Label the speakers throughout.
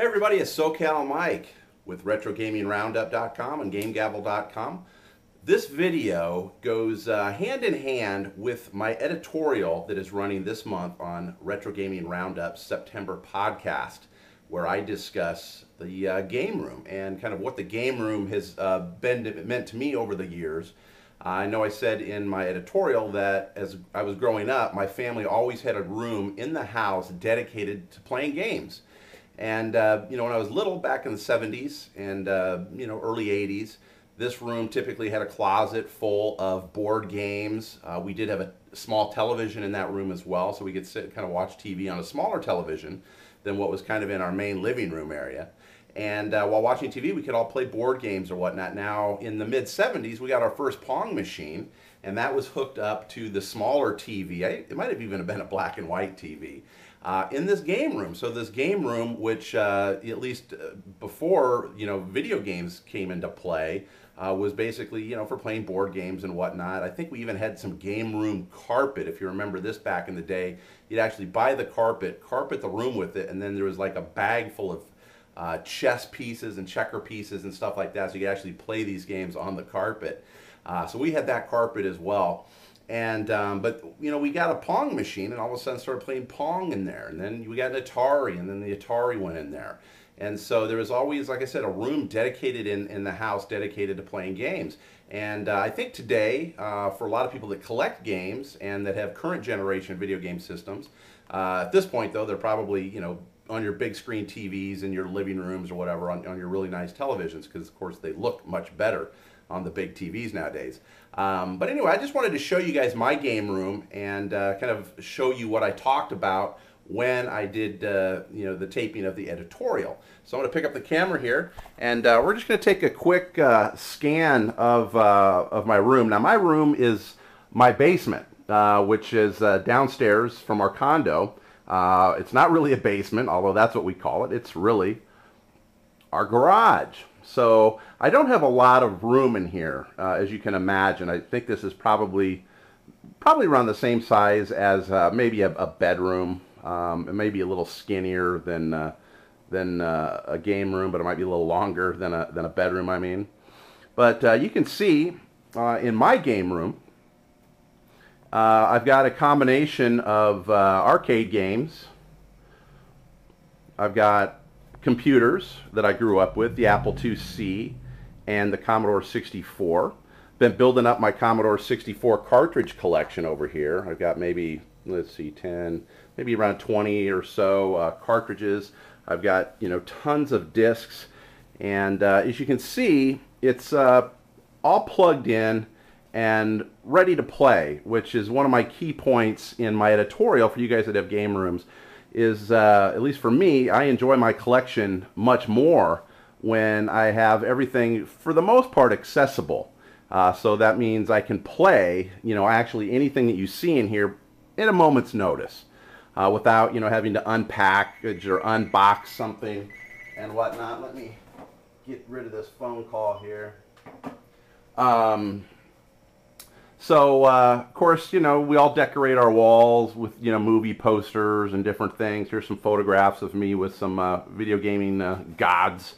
Speaker 1: Hey everybody, it's SoCal Mike with RetroGamingRoundup.com and GameGavel.com. This video goes hand in hand with my editorial that is running this month on Retro Gaming Roundup's September podcast, where I discuss the game room and kind of what the game room has meant to me over the years. I know I said in my editorial that as I was growing up, my family always had a room in the house dedicated to playing games. And, when I was little, back in the 70s and, early 80s, this room typically had a closet full of board games. We did have a small television in that room as well, so we could sit and kind of watch TV on a smaller television than what was kind of in our main living room area. And while watching TV, we could all play board games or whatnot. Now, in the mid-70s, we got our first Pong machine, and that was hooked up to the smaller TV. It might have even been a black and white TV. In this game room. So this game room, which at least before video games came into play, was basically for playing board games and whatnot. I think we even had some game room carpet. If you remember this back in the day, you'd actually buy the carpet the room with it, and then there was like a bag full of chess pieces and checker pieces and stuff like that, so you could actually play these games on the carpet. So we had that carpet as well. And but we got a Pong machine, and all of a sudden started playing Pong in there, and then we got an Atari, and then the Atari went in there, and so there was always, like I said, a room dedicated in the house dedicated to playing games. And I think today, for a lot of people that collect games and that have current generation video game systems, at this point though, they're probably on your big screen TVs in your living rooms or whatever, on your really nice televisions, because of course they look much better on the big TVs nowadays. But anyway, I just wanted to show you guys my game room and kind of show you what I talked about when I did the taping of the editorial. So I'm going to pick up the camera here, and we're just going to take a quick scan of my room. Now my room is my basement, which is downstairs from our condo. It's not really a basement, although that's what we call it. It's really our garage. So I don't have a lot of room in here, as you can imagine. I think this is probably around the same size as maybe a bedroom. It may be a little skinnier than a game room, but it might be a little longer than a bedroom, I mean. But you can see in my game room, I've got a combination of arcade games. I've got computers that I grew up with, the Apple IIc and the Commodore 64. Been building up my Commodore 64 cartridge collection over here. I've got maybe, let's see, 10, maybe around 20 or so cartridges. I've got, tons of discs, and as you can see, it's all plugged in and ready to play, which is one of my key points in my editorial for you guys that have game rooms. Is, at least for me, I enjoy my collection much more when I have everything, for the most part, accessible. So that means I can play, actually anything that you see in here in a moment's notice, without, having to unpackage or unbox something and whatnot. Let me get rid of this phone call here. So, of course, we all decorate our walls with, movie posters and different things. Here's some photographs of me with some video gaming gods.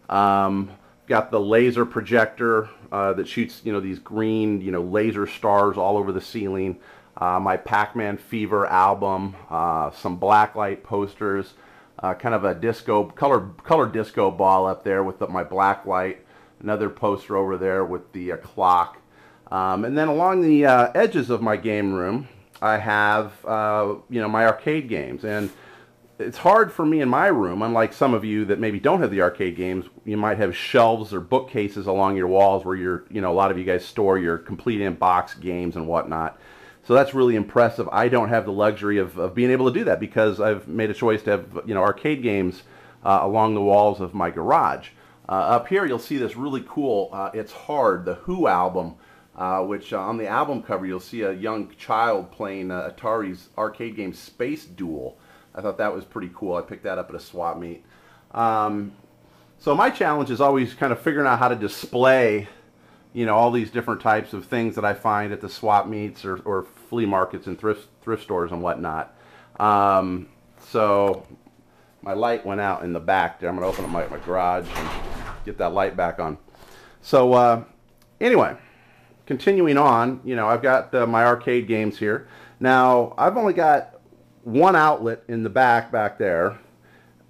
Speaker 1: Got the laser projector that shoots, these green, laser stars all over the ceiling. My Pac-Man Fever album, some blacklight posters, kind of a disco, color disco ball up there with my blacklight. Another poster over there with the clock. And then along the edges of my game room, I have, my arcade games. And it's hard for me in my room, unlike some of you that maybe don't have the arcade games. You might have shelves or bookcases along your walls where a lot of you guys store your complete in-box games and whatnot. So that's really impressive. I don't have the luxury of being able to do that because I've made a choice to have, arcade games along the walls of my garage. Up here, you'll see this really cool, It's Hard, the Who album. Which on the album cover you'll see a young child playing Atari's arcade game Space Duel. I thought that was pretty cool. I picked that up at a swap meet. So my challenge is always kind of figuring out how to display, all these different types of things that I find at the swap meets or flea markets and thrift stores and whatnot. So my light went out in the back there. I'm going to open up my garage and get that light back on. So anyway, continuing on, you know, I've got my arcade games here. Now, I've only got one outlet in the back there.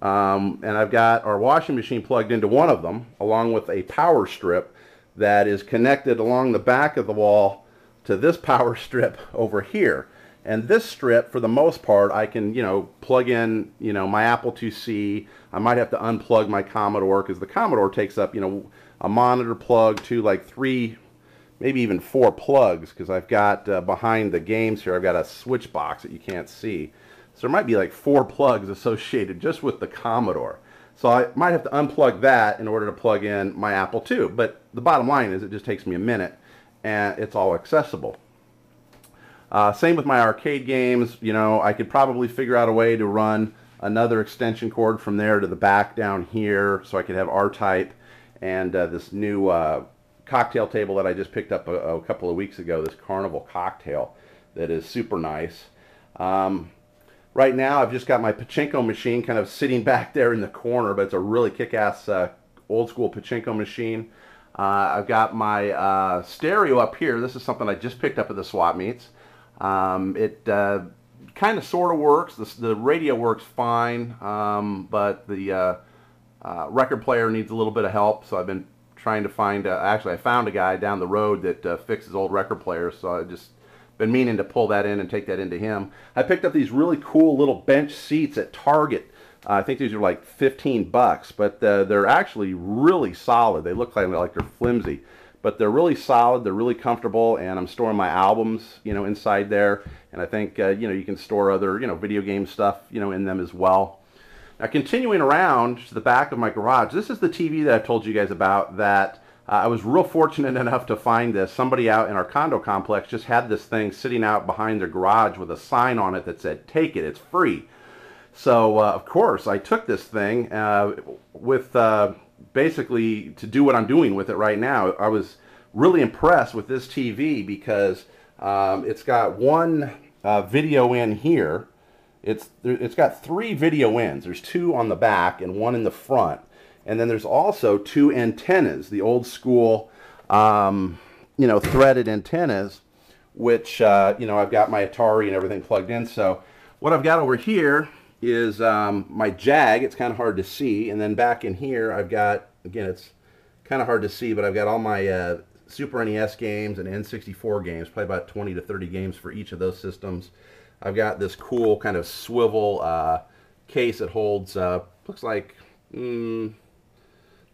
Speaker 1: And I've got our washing machine plugged into one of them, along with a power strip that is connected along the back of the wall to this power strip over here. And this strip, for the most part, I can, you know, plug in, you know, my Apple IIc. I might have to unplug my Commodore, because the Commodore takes up, you know, a monitor plug, to like 3, maybe even 4 plugs, because I've got behind the games here, I've got a switch box that you can't see. So there might be like 4 plugs associated just with the Commodore. So I might have to unplug that in order to plug in my Apple II. But the bottom line is it just takes me a minute and it's all accessible. Same with my arcade games. You know, I could probably figure out a way to run another extension cord from there to the back down here, so I could have R-Type and this new cocktail table that I just picked up a couple of weeks ago, this Carnival cocktail that is super nice. Right now I've just got my pachinko machine kind of sitting back there in the corner, but it's a really kick-ass old school pachinko machine. I've got my stereo up here. This is something I just picked up at the swap meets. It kind of sort of works. The radio works fine, but the record player needs a little bit of help, so I've been trying to find, actually I found a guy down the road that fixes old record players, so I just been meaning to pull that in and take that into him. I picked up these really cool little bench seats at Target. I think these are like 15 bucks, but they're actually really solid. They look like they're flimsy, but they're really solid, they're really comfortable, and I'm storing my albums, you know, inside there. And I think, you know, you can store other, you know, video game stuff, you know, in them as well. Now, continuing around to the back of my garage, this is the TV that I've told you guys about that I was real fortunate enough to find this. Somebody out in our condo complex just had this thing sitting out behind their garage with a sign on it that said, "Take it, it's free." So, of course, I took this thing with basically to do what I'm doing with it right now. I was really impressed with this TV because it's got one video in here. It's got 3 video ins. There's 2 on the back and 1 in the front. And then there's also 2 antennas, the old school, you know, threaded antennas, which, you know, I've got my Atari and everything plugged in. So what I've got over here is my JAG. It's kind of hard to see. And then back in here, I've got, again, it's kind of hard to see, but I've got all my Super NES games and N64 games, probably about 20 to 30 games for each of those systems. I've got this cool kind of swivel case that holds, looks like,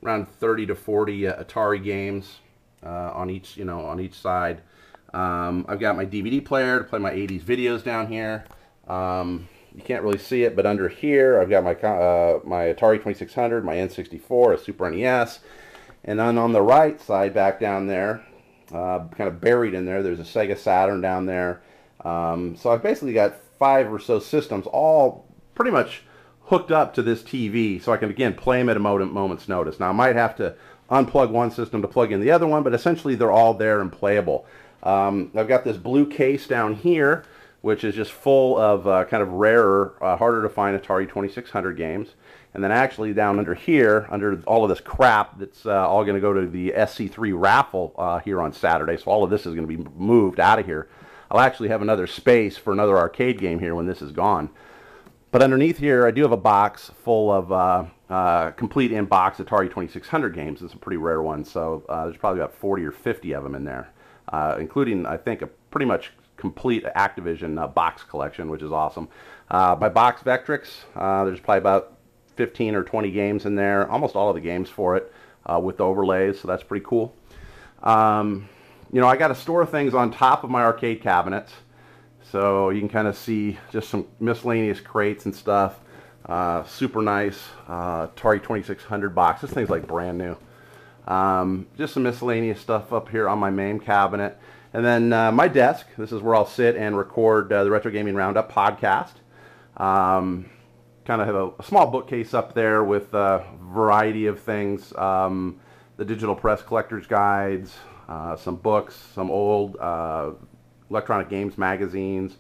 Speaker 1: around 30 to 40 Atari games on each, you know, on each side. I've got my DVD player to play my 80s videos down here. You can't really see it, but under here I've got my my Atari 2600, my N64, a Super NES, and then on the right side, back down there, kind of buried in there, there's a Sega Saturn down there. So I've basically got 5 or so systems, all pretty much hooked up to this TV, so I can, again, play them at a moment's notice. Now, I might have to unplug one system to plug in the other one, but essentially they're all there and playable. I've got this blue case down here, which is just full of kind of rarer, harder to find Atari 2600 games. And then actually down under here, under all of this crap that's all going to go to the SC3 raffle here on Saturday, so all of this is going to be moved out of here. I'll actually have another space for another arcade game here when this is gone. But underneath here, I do have a box full of complete in-box Atari 2600 games. It's a pretty rare one, so there's probably about 40 or 50 of them in there, including, I think, a pretty much complete Activision box collection, which is awesome. My box Vectrix, there's probably about 15 or 20 games in there, almost all of the games for it with overlays, so that's pretty cool. You know, I got to store things on top of my arcade cabinets. So you can kind of see just some miscellaneous crates and stuff. Super nice Atari 2600 box. This thing's like brand new. Just some miscellaneous stuff up here on my main cabinet. And then my desk. This is where I'll sit and record the Retro Gaming Roundup podcast. Kind of have a small bookcase up there with a variety of things. The digital press collector's guides, some books, some old electronic games magazines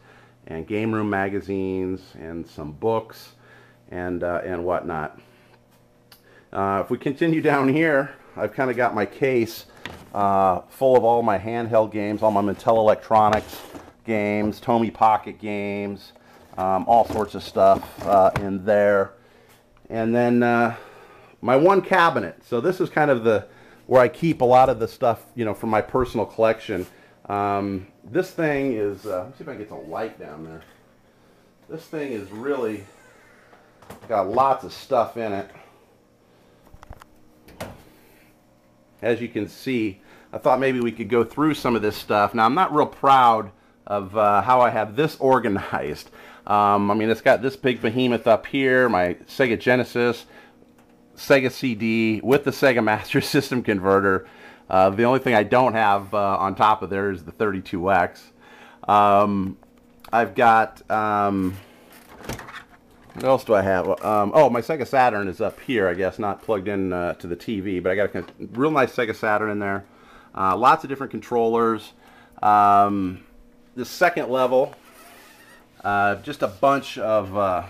Speaker 1: and game room magazines, and some books, and whatnot. If we continue down here, I've kind of got my case full of all my handheld games, all my Mattel Electronics games, Tomy Pocket games, all sorts of stuff in there. And then my one cabinet. So this is kind of where I keep a lot of the stuff, you know, from my personal collection. This thing is, let's see if I can get the light down there. This thing is really got lots of stuff in it. As you can see, I thought maybe we could go through some of this stuff. Now, I'm not real proud of how I have this organized. I mean, it's got this big behemoth up here, my Sega Genesis, Sega CD with the Sega Master System converter. The only thing I don't have on top of there is the 32X. I've got, what else do I have? Oh, my Sega Saturn is up here, I guess, not plugged in to the TV, but I got a real nice Sega Saturn in there. Lots of different controllers. The second level, just a bunch of,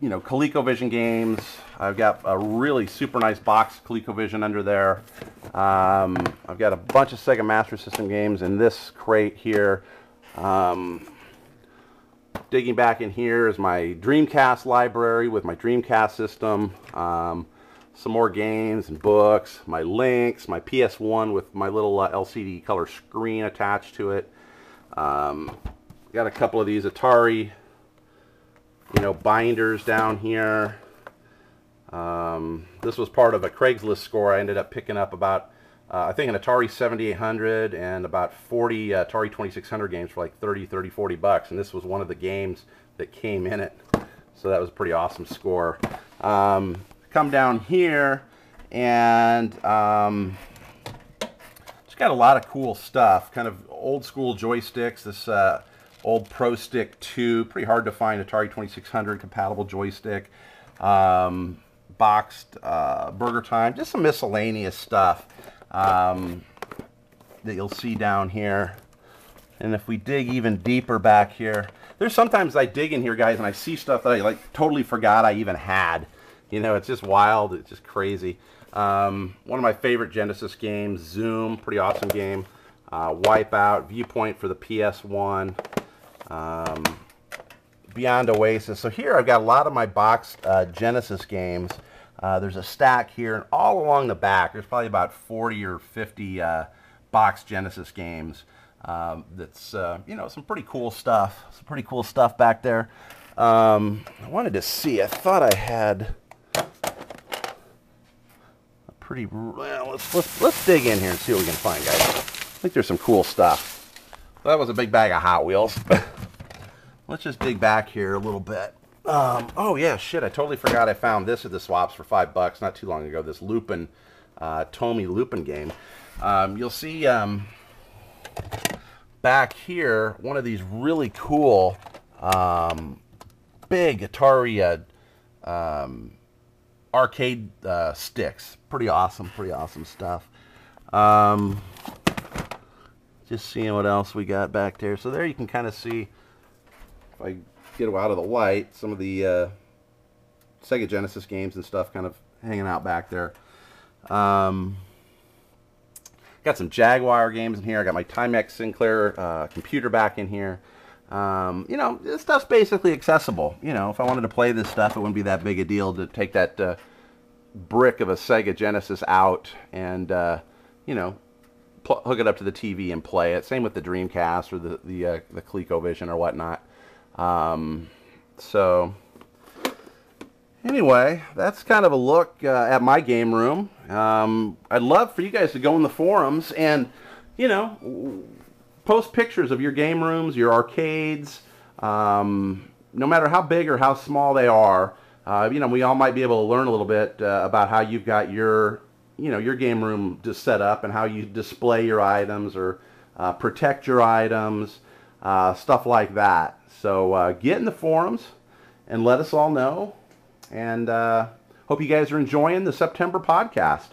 Speaker 1: you know, ColecoVision games. I've got a really super nice box ColecoVision under there. I've got a bunch of Sega Master System games in this crate here. Digging back in here is my Dreamcast library with my Dreamcast system. Some more games and books. My Lynx, my PS1 with my little LCD color screen attached to it. Got a couple of these Atari, you know, binders down here. This was part of a Craigslist score. I ended up picking up about, I think an Atari 7800 and about 40 Atari 2600 games for like 30, 40 bucks. And this was one of the games that came in it. So that was a pretty awesome score. Come down here and just got a lot of cool stuff. Kind of old school joysticks. This old Pro Stick 2. Pretty hard to find Atari 2600 compatible joystick. Boxed Burger Time. Just some miscellaneous stuff that you'll see down here. And if we dig even deeper back here, there's sometimes I dig in here, guys, and I see stuff that I like totally forgot I even had. You know, it's just wild. It's just crazy. One of my favorite Genesis games, Zoom, pretty awesome game. Wipeout, Viewpoint for the PS1. Beyond Oasis. So here I've got a lot of my boxed Genesis games. There's a stack here, and all along the back, there's probably about 40 or 50 boxed Genesis games. That's, you know, some pretty cool stuff. Some pretty cool stuff back there. I wanted to see, I thought I had a pretty, well, let's dig in here and see what we can find, guys. I think there's some cool stuff. That was a big bag of Hot Wheels. Let's just dig back here a little bit. Oh yeah, shit, I totally forgot I found this at the swaps for $5 not too long ago, this Lupin, Tomy Lupin game. You'll see back here one of these really cool big Atari arcade sticks. Pretty awesome stuff. Just seeing what else we got back there. So there you can kind of see, if I get out of the light, some of the Sega Genesis games and stuff kind of hanging out back there. Got some Jaguar games in here. I got my Timex Sinclair computer back in here. You know, this stuff's basically accessible. You know, if I wanted to play this stuff, it wouldn't be that big a deal to take that brick of a Sega Genesis out and, you know, hook it up to the TV and play it. Same with the Dreamcast or the ColecoVision or whatnot. So anyway, that's kind of a look at my game room. I'd love for you guys to go in the forums and, you know, post pictures of your game rooms, your arcades, no matter how big or how small they are. You know, we all might be able to learn a little bit about how you've got your, you know, your game room just set up and how you display your items or protect your items, stuff like that. So get in the forums and let us all know. And hope you guys are enjoying the September podcast.